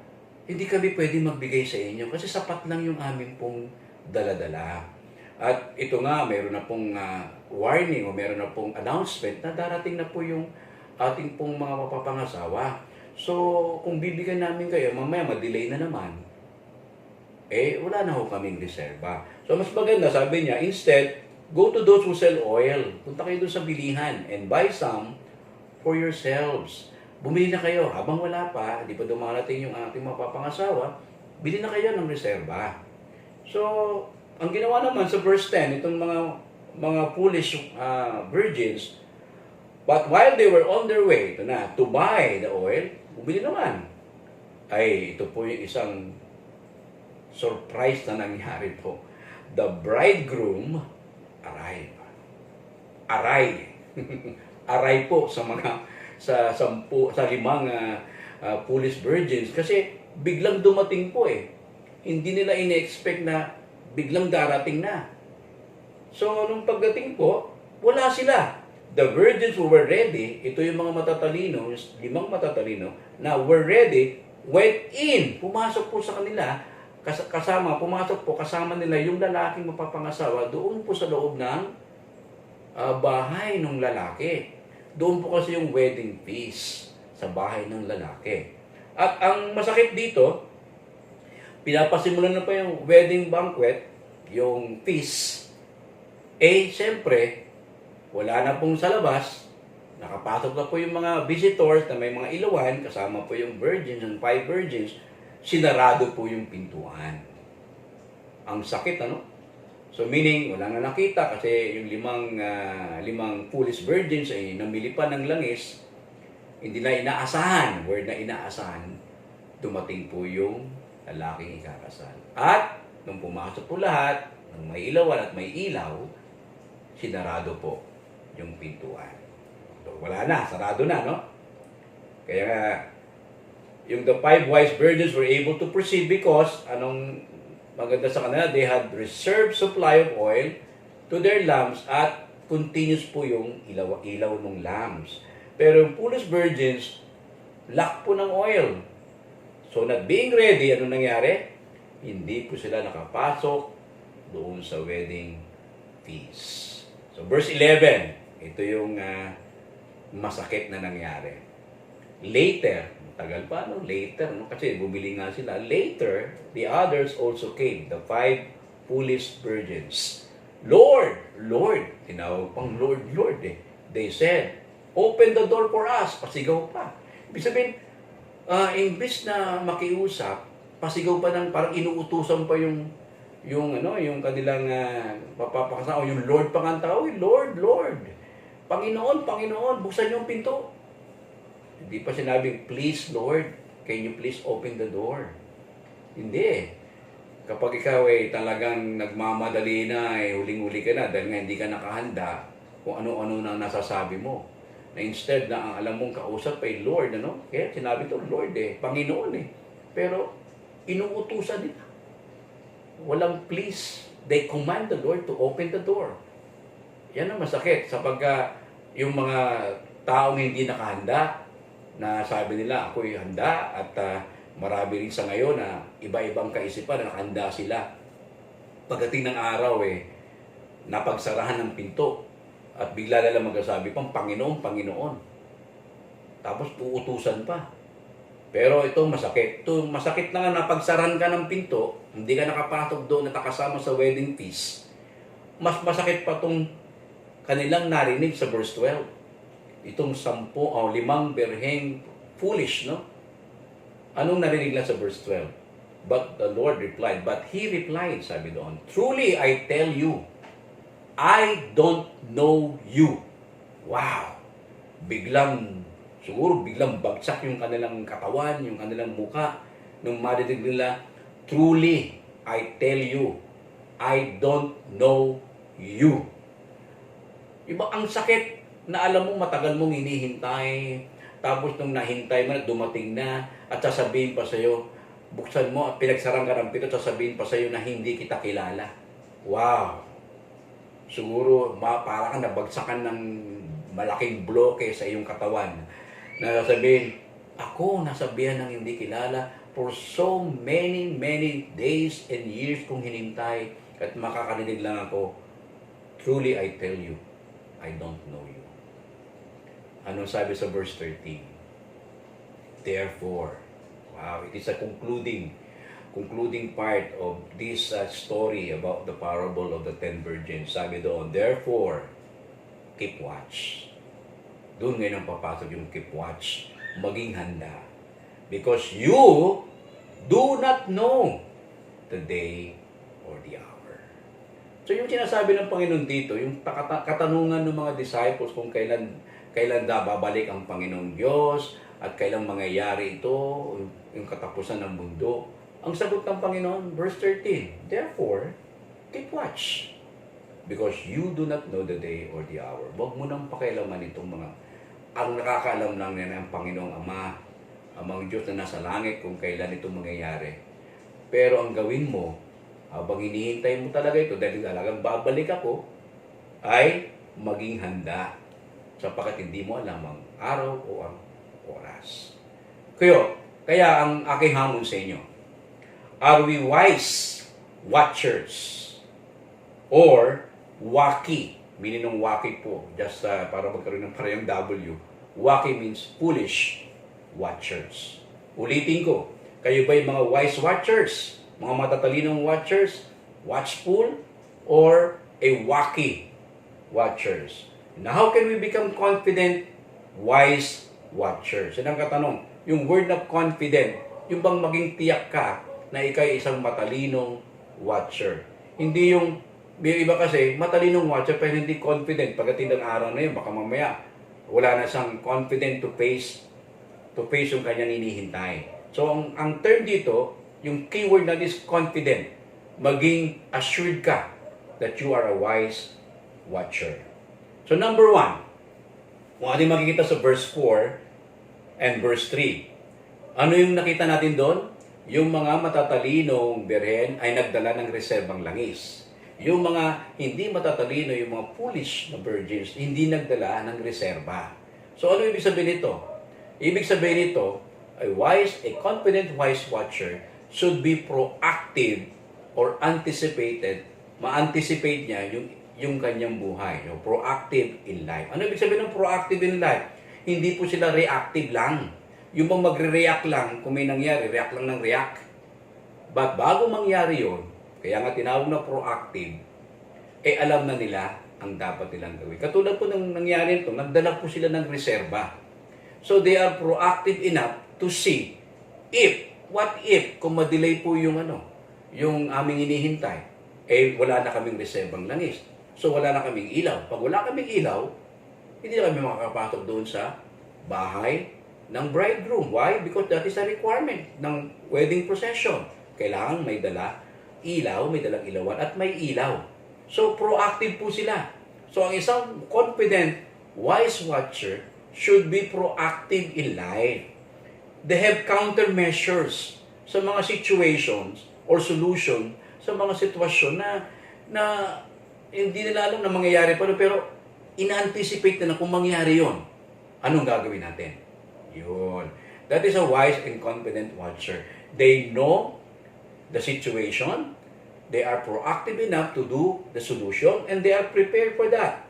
hindi kami pwede magbigay sa inyo kasi sapat lang yung aming pong dala-dala. At ito nga, mayroon na pong warning o mayroon na pong announcement na darating na po yung ating pong mga mapapangasawa. So, kung bibigyan namin kayo, mamaya ma-delay na naman. Wala na ho kaming reserva. So, mas maganda, sabi niya, instead, go to those who sell oil. Punta kayo doon sa bilihan and buy some for yourselves. Bumili na kayo. Habang wala pa, di pa dumarating yung ating mapapangasawa, bili na kayo ng reserva. So, ang ginawa naman sa verse 10, itong mga foolish virgins, but while they were on their way to buy the oil, bumili naman. Ito po yung isang surprise na nangyari po. The bridegroom arrived. Aray po sa limang foolish virgins kasi biglang dumating po Hindi nila ine-expect na biglang darating na. So, nung pagdating po, wala sila. The virgins who were ready, ito yung mga matatalino, yung limang matatalino, na were ready, went in. Pumasok po sa kanila, kasama nila yung lalaking mapapangasawa doon po sa loob ng bahay ng lalaki. Doon po kasi yung wedding feast sa bahay ng lalaki. At ang masakit dito, pinapasimulan na pa yung wedding banquet, yung feast. Siyempre, wala na pong sa labas, nakapasok na po yung mga visitors na may mga ilawan, kasama po yung virgins and 5 virgins, sinarado po yung pintuan. Ang sakit, So meaning, wala na nakita kasi yung limang foolish virgins ay namili pa ng langis, hindi na inaasahan, word na inaasahan, dumating po yung lalaking ikakasal. At, nung pumasok po lahat, nung may ilawan at may ilaw, sinarado po yung pintuan. So, wala na, sarado na, no? Kaya yung the 5 wise virgins were able to proceed because, anong maganda sa kanila, they had reserved supply of oil to their lamps at continuous po yung ilaw ng lamps. Pero yung foolish virgins, lack po ng oil. So, not being ready, ano nangyari? Hindi po sila nakapasok doon sa wedding feast. So, verse 11, ito yung masakit na nangyari. Later, tagal pa, no? Later, no? Kasi bumili nga sila. Later, the others also came, the 5 foolish virgins. Lord, Lord, tinawag pang Lord, Lord eh. They said, open the door for us. Pasigaw pa. Ibig sabihin, imbis na makiusap, pasigaw pa ng parang inuutusan pa yung kanilang papapakasama, o yung Lord pa nga ang tawag, Lord, Lord. Panginoon, Panginoon, buksan niyo ang pinto. Hindi pa sinabing, please Lord, can you please open the door? Hindi. Kapag ikaw ay talagang nagmamadali na, huling-huli ka na dahil nga hindi ka nakahanda kung ano-ano na nasasabi mo. Na instead na ang alam mong kausap ay Lord, Kaya sinabi to Lord Panginoon Pero inuutusan nila. Walang please. They command the Lord to open the door. Yan ang masakit sapagka yung mga taong hindi nakahanda na sabi nila, ako'y handa at marami rin sa ngayon na iba-ibang kaisipan na nakahanda sila. Pagdating ng araw napagsarahan ng pinto at bigla na lang magsasabi pang Panginoon, Panginoon. Tapos uutusan pa. Pero ito masakit. Ito masakit na nga napagsarahan ka ng pinto, hindi ka nakapasok doon at nakasama sa wedding feast. Mas masakit pa itong kanilang narinig sa verse 12. Itong 5 berheng foolish, no? Anong narinig lang sa verse 12? But the Lord replied, but He replied, sabi doon, truly I tell you, I don't know you. Wow! Siguro biglang bagsak yung kanilang katawan, yung kanilang muka, nung marinig nila, truly I tell you, I don't know you. Iba ang sakit na alam mo matagal mong hinihintay, tapos nung nahintay mo na dumating na, at sasabihin pa sa'yo, buksan mo at pinagsarang ka ng pinto, sasabihin pa sa'yo na hindi kita kilala. Wow! Siguro para kang nabagsakan ng malaking bloke sa iyong katawan. Na sasabihin, ako nasabihan ng hindi kilala for so many days and years kong hinintay at makakarinig lang ako, truly I tell you, I don't know you. Ano sabi sa verse 13? Therefore, wow, it is a concluding part of this story about the parable of the 10 virgins. Sabi doon, therefore, keep watch. Doon ngayon ang papasok yung keep watch. Maging handa. Because you do not know the day or the hour. So yung sinasabi ng Panginoon dito, yung katanungan ng mga disciples kung kailan babalik ang Panginoong Diyos at kailan mangyayari ito, yung katapusan ng mundo. Ang sagot ng Panginoon, verse 13, therefore, keep watch. Because you do not know the day or the hour. Huwag mo nang pakialaman itong ang nakakaalam lang nila ang Panginoong Ama, amang Diyos na nasa langit kung kailan ito mangyayari. Pero ang gawin mo, habang hinihintay mo talaga ito, dahil talagang babalik ako, ay maging handa sapagkat hindi mo alam ang araw o ang oras. Kaya ang aking hamon sa inyo, are we wise watchers or waki? Meaning ng waki po, just para magkaroon ng parehong W. Waki means foolish watchers. Ulitin ko, kayo ba yung mga wise watchers? Mga matatalinong watchers? Watchful? Or a waki watchers? Now, how can we become confident, wise watchers? Yan ang katanong. Yung word na confident, yung bang maging tiyak ka na ikay isang matalinong watcher. Hindi yung iba kasi, matalinong watcher pero hindi confident. Pagdating ng araw na yun, baka mamaya wala na siyang confident to face yung kanyang hinihintay. So, ang term dito, yung keyword na is confident. Maging assured ka that you are a wise watcher. So, number 1, kung ating makikita sa verse 4 and verse 3, ano yung nakita natin doon? Yung mga matatalinong birhen ay nagdala ng reserbang langis. Yung mga hindi matatalino, yung mga foolish na virgins, hindi nagdala ng reserba. So, ano ibig sabihin nito? Ibig sabihin nito, a confident wise watcher should be proactive or anticipated. Ma-anticipate niya yung kanyang buhay. Proactive in life. Ano ibig sabihin ng proactive in life? Hindi po sila reactive lang. Yung bang magre-react lang, kung may nangyari, react lang ng react. But bago mangyari yon, kaya nga tinawag na proactive, alam na nila ang dapat nilang gawin. Katulad po ng nangyari ito, nagdala po sila ng reserba. So they are proactive enough to see what if, kung ma-delay po yung yung aming hinihintay, wala na kaming reserbang langis. So wala na kaming ilaw. Pag wala kaming ilaw, hindi na kami makakapasok doon sa bahay ng bridegroom. Why? Because that is a requirement ng wedding procession. Kailangan may dala ilaw, may dalang ilawan, at may ilaw. So, proactive po sila. So, ang isang confident, wise watcher should be proactive in life. They have countermeasures sa mga situations or solution sa mga sitwasyon na hindi nila alam na mangyayari pa, pero ina-anticipate na kung mangyari yon, anong gagawin natin? Yun. That is a wise and confident watcher. They know the situation, they are proactive enough to do the solution, and they are prepared for that.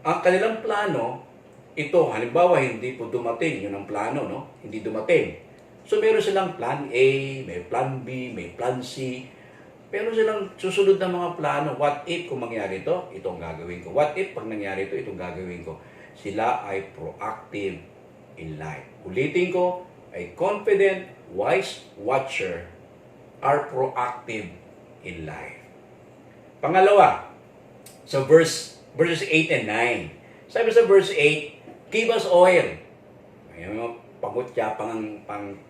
Ang kanilang plano, ito, halimbawa, hindi po dumating, yun ang plano, no? Hindi dumating. So, meron silang plan A, may plan B, may plan C. Meron silang susunod na mga plano. What if kung mangyari ito, itong gagawin ko. What if pag nangyari ito, itong gagawin ko. Sila ay proactive in life. Ulitin ko, a confident, wise watcher are proactive in life. Pangalawa, sa verses 8 and 9. Sabi sa verse 8, give us oil. Ayan mga pangutya,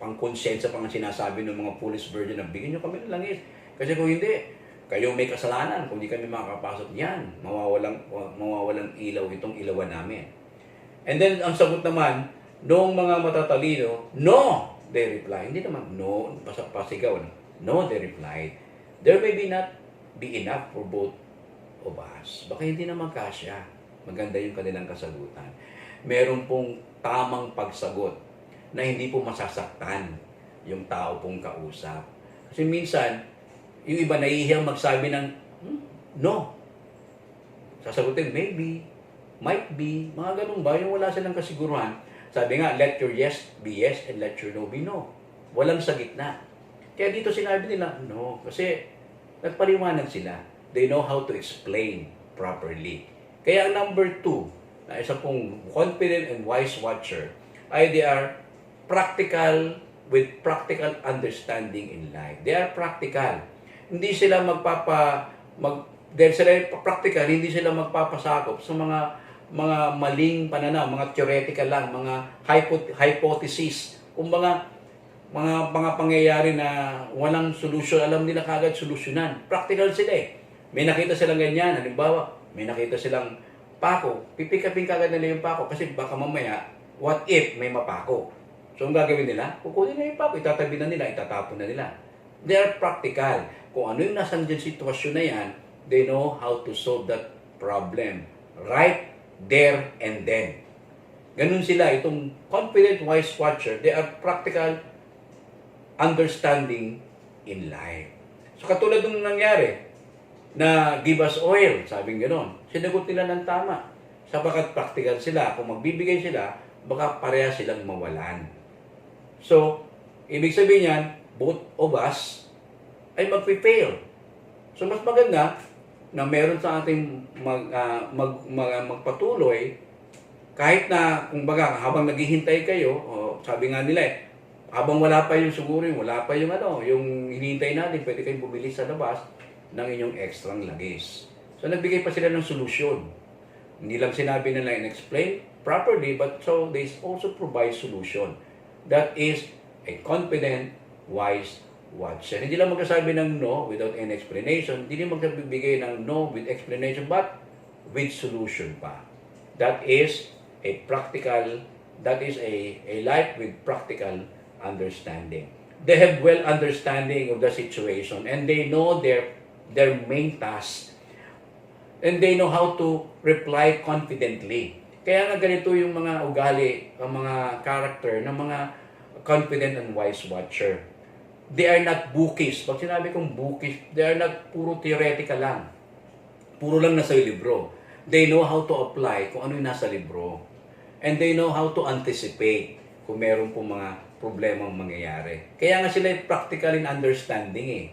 pangkonsensya, pang sinasabi ng mga foolish virgin na bigyan nyo kami ng langis. Kasi kung hindi, kayo may kasalanan. Kung hindi kami makakapasok niyan, mawawalang ilaw itong ilawan namin. And then, ang sagot naman, noong mga matatalino, no, they reply. Hindi naman, no, pasigaw. No, they replied. There may not be enough for both of us. Baka hindi naman kasya. Maganda yung kanilang kasagutan. Meron pong tamang pagsagot na hindi po masasaktan yung tao pong kausap. Kasi minsan, yung iba nahihiyang magsabi ng no. Sasagutin, maybe, might be, mga ganun ba? Yung wala silang kasiguruhan. Sabi nga, let your yes be yes and let your no be no. Walang sa gitna. Kaya dito sinabi nila, no. Kasi nagpaliwanag sila. They know how to explain properly. Kaya ang number 2, na isa pong confident and wise watcher, ay they are practical with practical understanding in life. They are practical. Hindi sila dahil sila practical, hindi sila magpapasakop sa mga maling pananaw, mga theoretical lang, mga hypothesis, mga pangyayari na walang solusyon, alam nila kagad solusyonan. Practical sila eh. May nakita silang ganyan, halimbawa, may nakita silang pako, pipikapin kagad nila yung pako kasi baka mamaya, what if may mapako? So, ang gagawin nila, kukunin na yung pako, itatabi na nila, itatapon na nila. They are practical. Kung ano yung nasa dyan sitwasyon na yan, they know how to solve that problem. Right there and then. Ganun sila, itong confident wise watcher, they are practical understanding in life. So katulad nung nangyari, na give us oil, sabing gano'n, sinagot nila ng tama. Sapagat practical sila, kung magbibigay sila, baka pareha silang mawalan. So, ibig sabihin yan, both of us ay magpifail. So, mas maganda na meron sa ating magpatuloy, kahit na, kumbaga, habang naghihintay kayo, sabi nga nila habang wala pa yung siguro, wala pa yung yung hinihintay natin, pwede kayong bumili sa labas ng inyong extrang langis. So, nagbigay pa sila ng solusyon. Hindi lang sinabi nila and-explain properly, but so they also provide solution. That is a confident, wise watcher. Hindi lang magsasabi ng no without any explanation. Hindi lang magbibigay ng no with explanation, but with solution pa. That is a practical, that is a life with practical understanding. They have well understanding of the situation and they know their main task and they know how to reply confidently. Kaya nga ganito yung mga ugali, ang mga character ng mga confident and wise watcher. They are not bookish. Pag sinabi kong bookish, they are not puro theoretical lang. Puro lang nasa libro. They know how to apply kung ano yung nasa libro. And they know how to anticipate kung meron po mga problemang mangyayari. Kaya nga sila practical in understanding eh.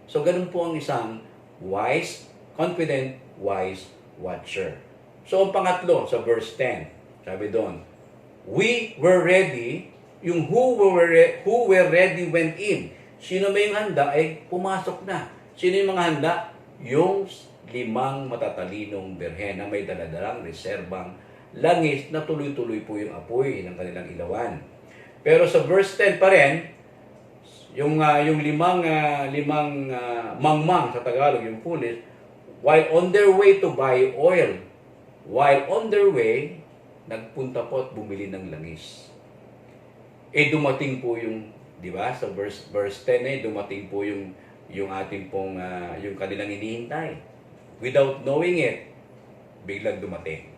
So, ganun po ang isang wise, confident, wise watcher. So, ang pangatlo, sa verse 10, sabi doon, we were ready, yung who were ready went in. Sino may yung handa ay pumasok na. Sino yung mga handa? Yung 5 matatalinong birhen na may daladalang reserbang langis na tuloy-tuloy po yung apoy ng kanilang ilawan. Pero sa verse 10 pa rin, yung limang mangmang sa Tagalog, yung pulis, while on their way to buy oil, nagpunta po at bumili ng langis. Dumating po yung, di ba, sa verse 10 dumating po yung ating pong, yung kanilang hinihintay. Without knowing it, biglang dumating.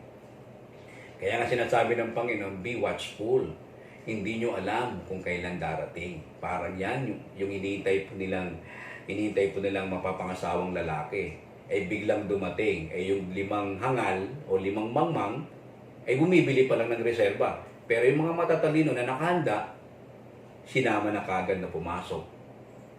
Kaya nga sinasabi ng Panginoon, be watchful. Hindi nyo alam kung kailan darating. Parang yan, yung hinihintay po nilang mapapangasawang lalaki. Biglang dumating. Yung 5 hangal o 5 mangmang, bumibili pa lang ng reserba. Pero yung mga matatalino na nakahanda, sinama na kagad na pumasok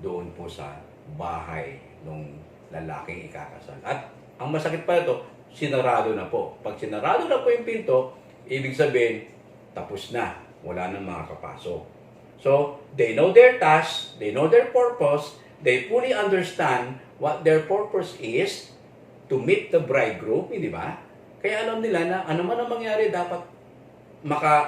doon po sa bahay ng lalaking ikakasal. At ang masakit pa ito, sinarado na po. Pag sinarado na po yung pinto, ibig sabihin, tapos na. Wala nang makakapasok. So, they know their task, they know their purpose, they fully understand what their purpose is to meet the bridegroom, di ba? Kaya alam nila na ano man ang mangyari, dapat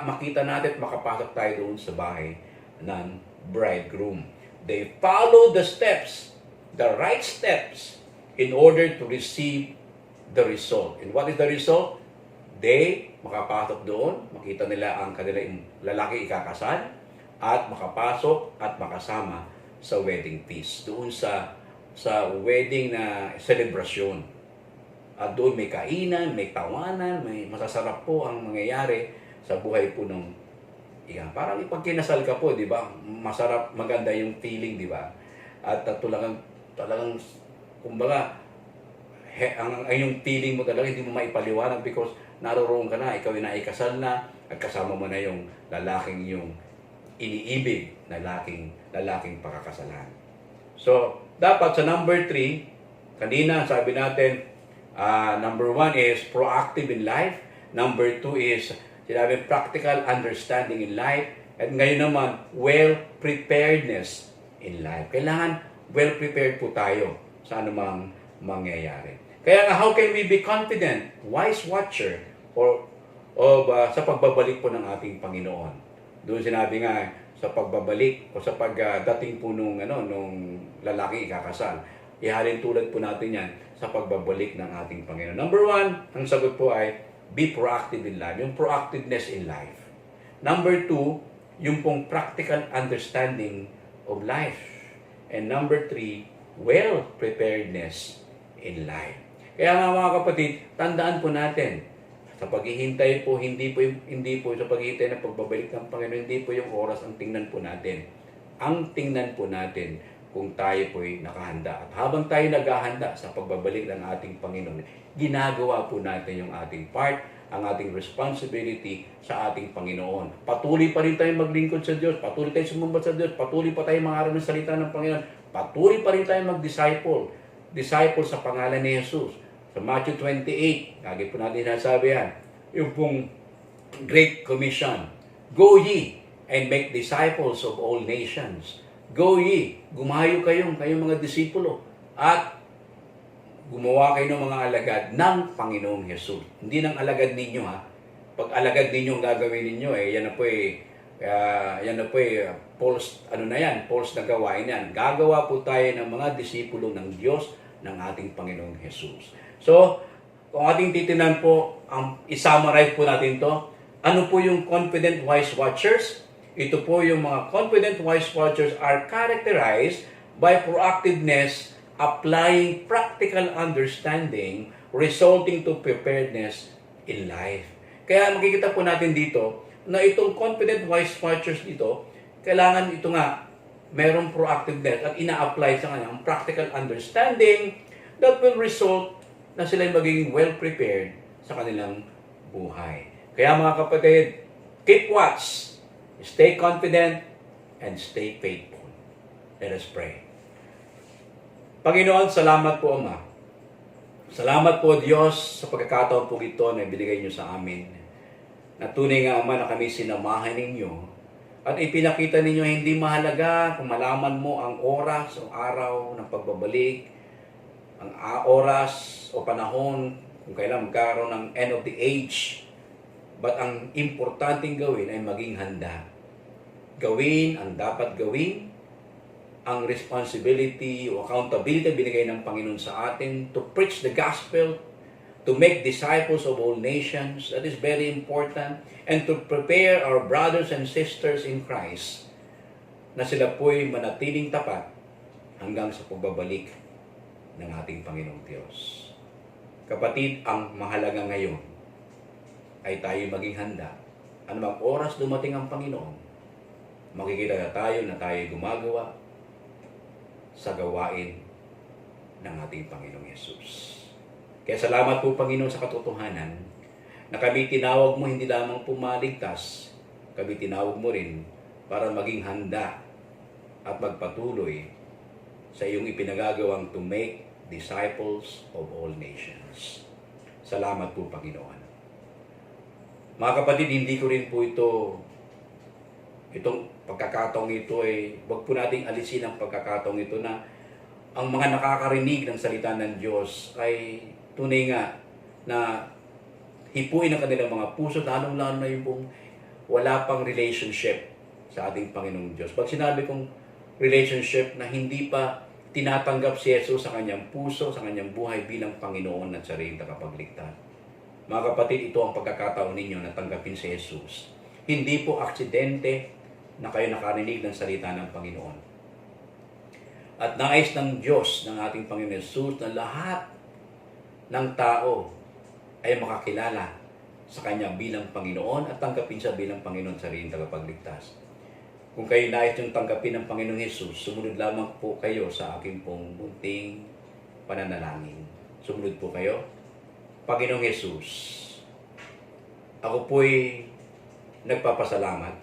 makita natin at makapasok tayo doon sa bahay ng bridegroom. They follow the steps, the right steps, in order to receive the result. And what is the result? They makapasok doon, makita nila ang kanilang lalaki ikakasal, at makapasok at makasama sa wedding feast. Doon sa wedding na selebrasyon. At doon may kainan, may tawanan, may masasarap po ang mangyayari sa buhay po ng parang pag kinasal ka po, di ba? Masarap, maganda yung feeling, di ba? At talagang kumbaga, yung feeling mo talaga hindi mo maipaliwanag because naroon ka na, ikaw na ikasal na, at kasama mo na yung lalaking yung iniibig na lalaking pakakasalan. So, dapat sa number 3, kanina sabi natin, number 1 is proactive in life. Number 2 is sinabi practical understanding in life. At ngayon naman, well-preparedness in life. Kailangan well-prepared po tayo sa anumang mangyayari. Kaya nga, how can we be confident, wise watcher, sa pagbabalik po ng ating Panginoon? Doon sinabi nga, sa pagbabalik o sa pagdating po nung lalaking ikakasal, ihalin tulad po natin yan sa pagbabalik ng ating Panginoon. Number 1, ang sagot po ay, be proactive in life. Yung proactiveness in life. Number 2, yung pong practical understanding of life. And number 3, well-preparedness in life. Kaya nga mga kapatid, tandaan po natin, sa paghihintay po, hindi po sa paghihintay ng pagbabalik ng Panginoon, hindi po yung oras ang tingnan po natin. Ang tingnan po natin kung tayo po'y nakahanda. At habang tayo naghahanda sa pagbabalik ng ating Panginoon, ginagawa po natin yung ating part, ang ating responsibility sa ating Panginoon. Patuloy pa rin tayong maglingkod sa Diyos, patuloy tayong sumamba sa Diyos, patuloy pa tayong mangaral ng salita ng Panginoon, patuloy pa rin tayong mag-disciple sa pangalan ni Jesus. Sa Matthew 28, lagi po natin sinasabi yan, yung pong Great Commission. Go ye and make disciples of all nations. Go ye, gumayo kayong mga disipulo at gumawa kayo ng mga alagad ng Panginoong Jesus. Hindi ng alagad ninyo ha. Pag alagad ninyo ang gagawin ninyo, yan na po false na gawain yan. Gagawa po tayo ng mga disipulo ng Diyos ng ating Panginoong Jesus. So, kung ating titinan po, i-summarize po natin to, ano po yung confident wise watchers? Ito po yung mga confident wise watchers are characterized by proactiveness, applying practical understanding, resulting to preparedness in life. Kaya makikita po natin dito na itong confident wise watchers dito, kailangan ito nga, merong proactiveness at ina-apply sa kanyang practical understanding that will result na sila magiging well-prepared sa kanilang buhay. Kaya mga kapatid, keep watch, stay confident, and stay faithful. Let us pray. Panginoon, salamat po, Ama. Salamat po, Diyos, sa pagkakataon po ito na ibinigay niyo sa amin. Na tunay nga, Ama, na kami sinamahan ninyo. At ipinakita ninyo hindi mahalaga kung malaman mo ang oras o araw ng pagbabalik, ang oras o panahon kung kailan magkaroon ng end of the age. But ang importanteng gawin ay maging handa. Gawin ang dapat gawin, ang responsibility o accountability binigay ng Panginoon sa atin to preach the gospel, to make disciples of all nations. That is very important. And to prepare our brothers and sisters in Christ na sila po'y manatiling tapat hanggang sa pagbabalik ng ating Panginoong Diyos. Kapatid, ang mahalaga ngayon ay tayo maging handa. Anumang oras dumating ang Panginoon, makikita na tayo gumagawa sa gawain ng ating Panginoong Yesus. Kaya salamat po, Panginoon, sa katotohanan na kami tinawag mo hindi lamang pumaligtas, kami tinawag mo rin para maging handa at magpatuloy sa iyong ipinagagawang to make disciples of all nations. Salamat po, Panginoon. Mga kapatid, hindi ko rin po itong pagkakataong ito ay wag po nating alisin ang pagkakataong ito na ang mga nakakarinig ng salita ng Diyos ay tunay nga na hipuin ang kanilang mga puso, lalong-lalo na yung pong wala pang relationship sa ating Panginoong Diyos. Pag sinabi kong relationship na hindi pa tinatanggap si Jesus sa kanyang puso, sa kanyang buhay bilang Panginoon at sariling tagapagligtas. Mga kapatid, ito ang pagkakataon ninyo na tanggapin si Jesus. Hindi po aksidente na kayo nakarinig ng salita ng Panginoon. At nais ng Diyos, ng ating Panginoon Jesus, na lahat ng tao ay makakilala sa Kanya bilang Panginoon at tanggapin siya bilang Panginoon sa sariling tagapagligtas. Kung kayo nais yung tanggapin ng Panginoong Jesus, sumunod lamang po kayo sa aking pong munting pananalangin. Sumunod po kayo. Panginoong Jesus, ako po'y nagpapasalamat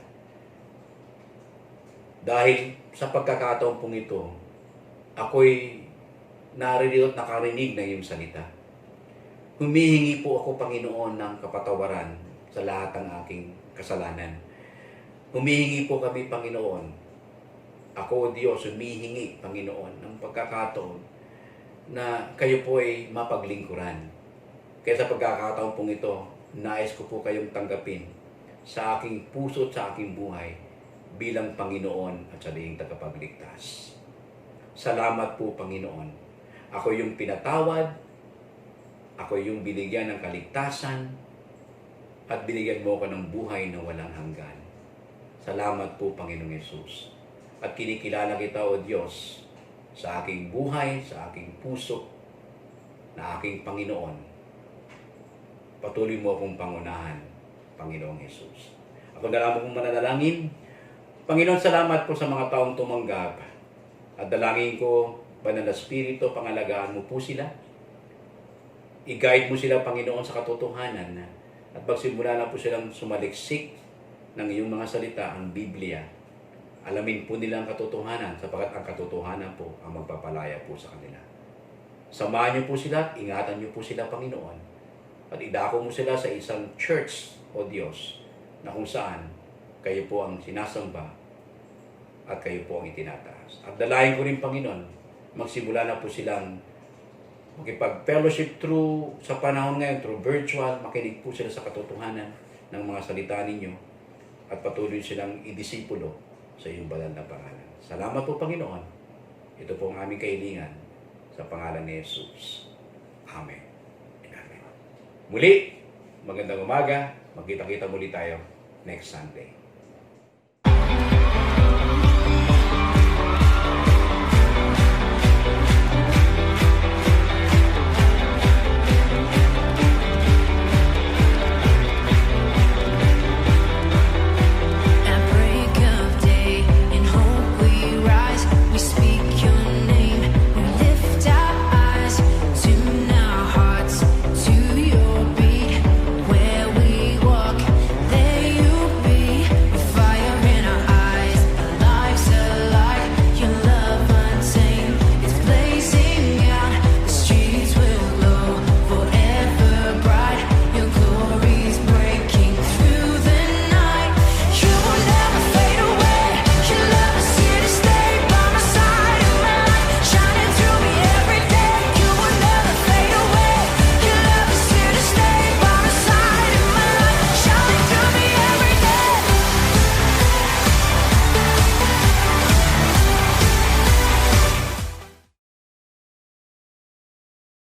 dahil sa pagkakataon pong ito, ako'y naririnig at nakarinig ng iyong salita. Humihingi po ako, Panginoon, ng kapatawaran sa lahat ng aking kasalanan. Humihingi po kami, Panginoon. Ako, Diyos, humihingi, Panginoon, ng pagkakataon na kayo po ay mapaglingkuran. Kaya sa pagkakataon pong ito, nais ko po kayong tanggapin sa aking puso at sa aking buhay bilang Panginoon at sariling tagapagligtas. Salamat po, Panginoon. Ako yung pinatawad, ako yung binigyan ng kaligtasan, at binigyan mo ko ng buhay na walang hanggan. Salamat po, Panginoong Yesus. At kinikilala kita, O Diyos, sa aking buhay, sa aking puso, na aking Panginoon. Patuloy mo akong pangunahan, Panginoong Yesus. Ako na lamang kong mananalangin. Panginoon, salamat po sa mga taong tumanggap. At dalangin ko, Banal na Espiritu, pangalagaan mo po sila. I-guide mo sila, Panginoon, sa katotohanan. At pagsimula na po silang sumaliksik ng iyong mga salita, ang Biblia. Alamin po nila ang katotohanan, sapagkat ang katotohanan po ang magpapalaya po sa kanila. Samahan niyo po sila, ingatan niyo po sila, Panginoon. At idako mo sila sa isang church, O Diyos, na kung saan kayo po ang sinasamba at kayo po ang itinataas. At dalayan ko rin, Panginoon, magsimula na po silang makipag-fellowship through sa panahon ngayon, through virtual, makinig po sila sa katotohanan ng mga salita ninyo at patuloy silang idisipulo sa iyong banal na pangalan. Salamat po, Panginoon. Ito po ang aming kahilingan sa pangalan ni Jesus. Amen. Muli, magandang umaga. Magkita-kita muli tayo next Sunday.